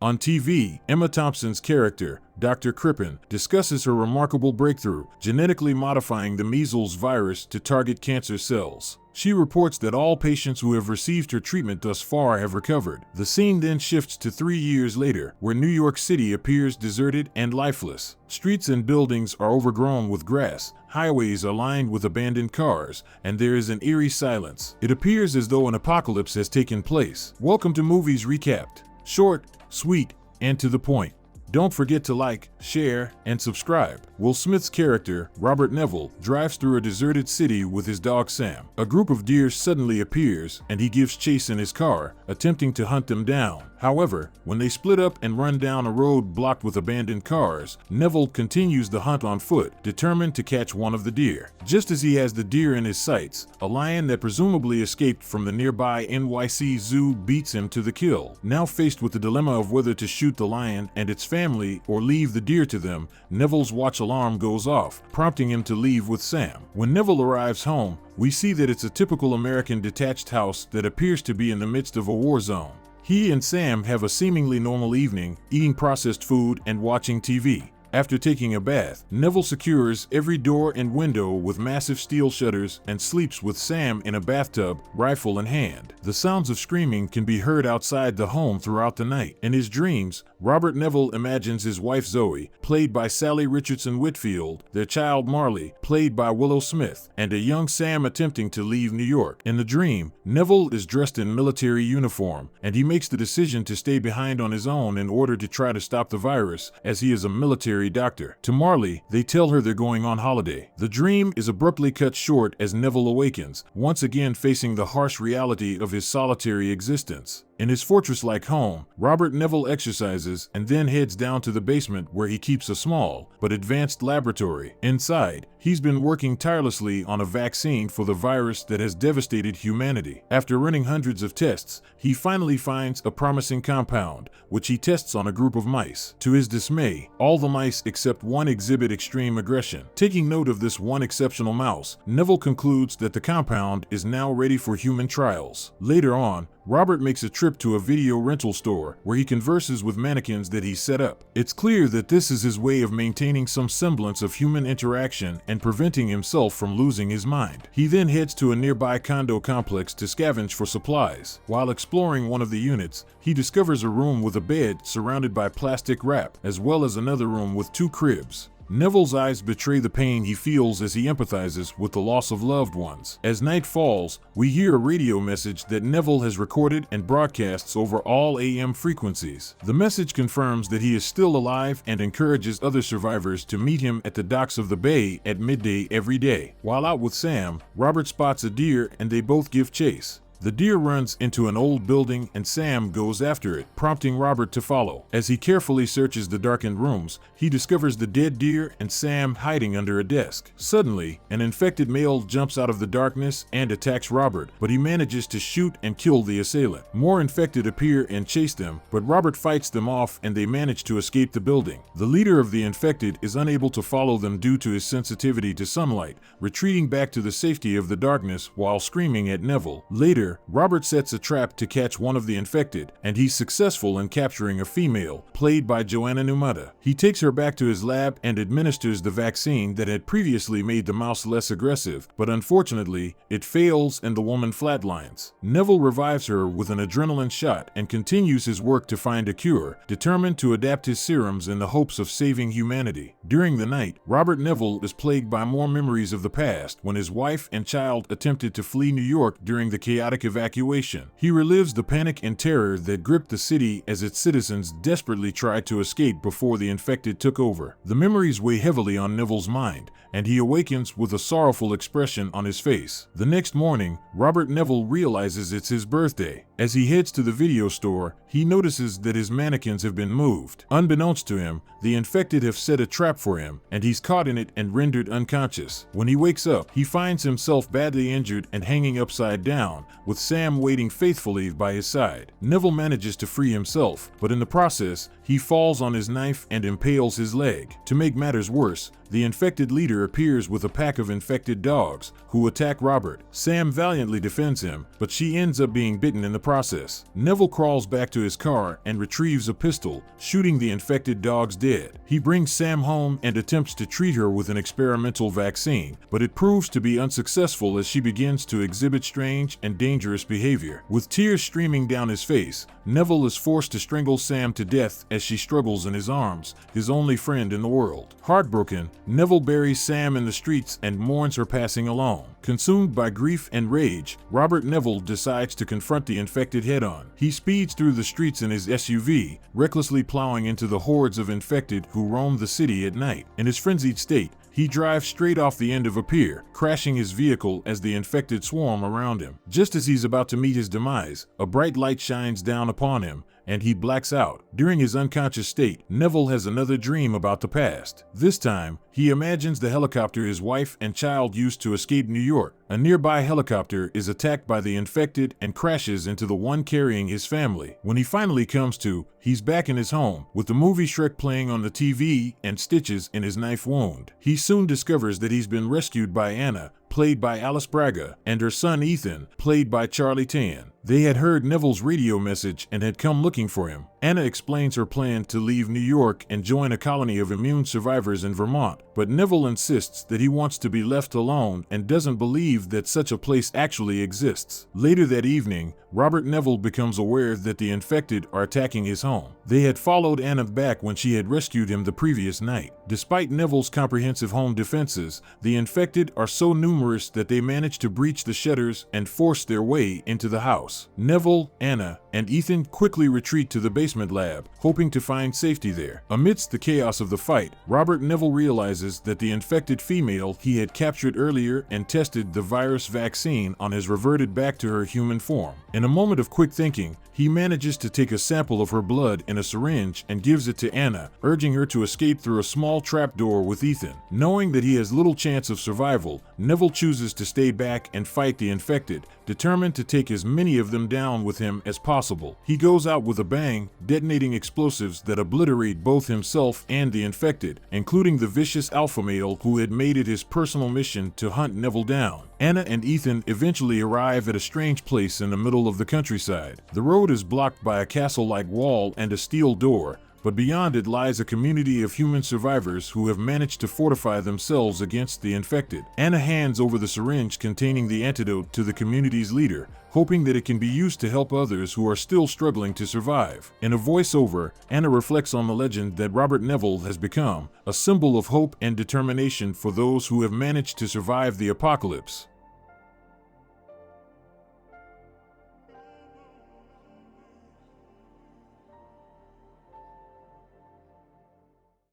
On TV, Emma Thompson's character, Dr. Crippen, discusses her remarkable breakthrough, genetically modifying the measles virus to target cancer cells. She reports that all patients who have received her treatment thus far have recovered. The scene then shifts to 3 years later, where New York City appears deserted and lifeless. Streets and buildings are overgrown with grass, highways are lined with abandoned cars, and there is an eerie silence. It appears as though an apocalypse has taken place. Welcome to Movies Recapped. Short, sweet, and to the point. Don't forget to like, share, and subscribe. Will Smith's character, Robert Neville, drives through a deserted city with his dog Sam. A group of deer suddenly appears, and he gives chase in his car, attempting to hunt them down. However, when they split up and run down a road blocked with abandoned cars, Neville continues the hunt on foot, determined to catch one of the deer. Just as he has the deer in his sights, a lion that presumably escaped from the nearby NYC zoo beats him to the kill. Now faced with the dilemma of whether to shoot the lion and its family or leave the deer to them, Neville's watch alarm goes off, prompting him to leave with Sam. When Neville arrives home, we see that it's a typical American detached house that appears to be in the midst of a war zone. He and Sam have a seemingly normal evening, eating processed food and watching TV. After taking a bath, Neville secures every door and window with massive steel shutters and sleeps with Sam in a bathtub, rifle in hand. The sounds of screaming can be heard outside the home throughout the night. In his dreams, Robert Neville imagines his wife Zoe, played by Sally Richardson Whitfield, their child Marley, played by Willow Smith, and a young Sam attempting to leave New York. In the dream, Neville is dressed in military uniform, and he makes the decision to stay behind on his own in order to try to stop the virus, as he is a military doctor. To Marley, they tell her they're going on holiday. The dream is abruptly cut short as Neville awakens, once again facing the harsh reality of his solitary existence. In his fortress-like home, Robert Neville exercises and then heads down to the basement where he keeps a small but advanced laboratory. Inside, he's been working tirelessly on a vaccine for the virus that has devastated humanity. After running hundreds of tests, he finally finds a promising compound, which he tests on a group of mice. To his dismay, all the mice except one exhibit extreme aggression. Taking note of this one exceptional mouse, Neville concludes that the compound is now ready for human trials. Later on, Robert makes a trip to a video rental store where he converses with mannequins that he's set up. It's clear that this is his way of maintaining some semblance of human interaction and preventing himself from losing his mind. He then heads to a nearby condo complex to scavenge for supplies. While exploring one of the units, he discovers a room with a bed surrounded by plastic wrap, as well as another room with 2 cribs. Neville's eyes betray the pain he feels as he empathizes with the loss of loved ones. As night falls, we hear a radio message that Neville has recorded and broadcasts over all AM frequencies. The message confirms that he is still alive and encourages other survivors to meet him at the docks of the bay at midday every day. While out with Sam, Robert spots a deer and they both give chase. The deer runs into an old building and Sam goes after it, prompting Robert to follow. As he carefully searches the darkened rooms, he discovers the dead deer and Sam hiding under a desk. Suddenly, an infected male jumps out of the darkness and attacks Robert, but he manages to shoot and kill the assailant. More infected appear and chase them, but Robert fights them off and they manage to escape the building. The leader of the infected is unable to follow them due to his sensitivity to sunlight, retreating back to the safety of the darkness while screaming at Neville. Later, Robert sets a trap to catch one of the infected, and he's successful in capturing a female, played by Joanna Numata. He takes her back to his lab and administers the vaccine that had previously made the mouse less aggressive, but unfortunately, it fails and the woman flatlines. Neville revives her with an adrenaline shot and continues his work to find a cure, determined to adapt his serums in the hopes of saving humanity. During the night, Robert Neville is plagued by more memories of the past when his wife and child attempted to flee New York during the chaotic evacuation. He relives the panic and terror that gripped the city as its citizens desperately tried to escape before the infected took over. The memories weigh heavily on Neville's mind, and he awakens with a sorrowful expression on his face. The next morning, Robert Neville realizes it's his birthday. As he heads to the video store, he notices that his mannequins have been moved. Unbeknownst to him, the infected have set a trap for him, and he's caught in it and rendered unconscious. When he wakes up, he finds himself badly injured and hanging upside down, with Sam waiting faithfully by his side. Neville manages to free himself, but in the process, he falls on his knife and impales his leg. To make matters worse, the infected leader appears with a pack of infected dogs, who attack Robert. Sam valiantly defends him, but she ends up being bitten in the process. Neville crawls back to his car and retrieves a pistol, shooting the infected dogs dead. He brings Sam home and attempts to treat her with an experimental vaccine, but it proves to be unsuccessful as she begins to exhibit strange and dangerous behavior. With tears streaming down his face, Neville is forced to strangle Sam to death as she struggles in his arms, his only friend in the world. Heartbroken, Neville buries Sam in the streets and mourns her passing alone. Consumed by grief and rage, Robert Neville decides to confront the infected head-on. He speeds through the streets in his SUV, recklessly plowing into the hordes of infected who roam the city at night. In his frenzied state, he drives straight off the end of a pier, crashing his vehicle as the infected swarm around him. Just as he's about to meet his demise, a bright light shines down upon him, and he blacks out. During his unconscious state, Neville has another dream about the past. This time, he imagines the helicopter his wife and child used to escape New York. A nearby helicopter is attacked by the infected and crashes into the one carrying his family. When he finally comes to, he's back in his home, with the movie Shrek playing on the TV and stitches in his knife wound. He soon discovers that he's been rescued by Anna, played by Alice Braga, and her son Ethan, played by Charlie Tahan. They had heard Neville's radio message and had come looking for him. Anna explains her plan to leave New York and join a colony of immune survivors in Vermont, but Neville insists that he wants to be left alone and doesn't believe that such a place actually exists. Later that evening, Robert Neville becomes aware that the infected are attacking his home. They had followed Anna back when she had rescued him the previous night. Despite Neville's comprehensive home defenses, the infected are so numerous that they manage to breach the shutters and force their way into the house. Neville, Anna, and Ethan quickly retreat to the basement lab, hoping to find safety there. Amidst the chaos of the fight, Robert Neville realizes that the infected female he had captured earlier and tested the virus vaccine on has reverted back to her human form. In a moment of quick thinking, he manages to take a sample of her blood in a syringe and gives it to Anna, urging her to escape through a small trapdoor with Ethan. Knowing that he has little chance of survival, Neville chooses to stay back and fight the infected, determined to take as many of them down with him as possible. He goes out with a bang, detonating explosives that obliterate both himself and the infected, including the vicious alpha male who had made it his personal mission to hunt Neville down. Anna and Ethan eventually arrive at a strange place in the middle of the countryside. The road is blocked by a castle-like wall and a steel door, but beyond it lies a community of human survivors who have managed to fortify themselves against the infected. Anna hands over the syringe containing the antidote to the community's leader, hoping that it can be used to help others who are still struggling to survive. In a voiceover, Anna reflects on the legend that Robert Neville has become, a symbol of hope and determination for those who have managed to survive the apocalypse.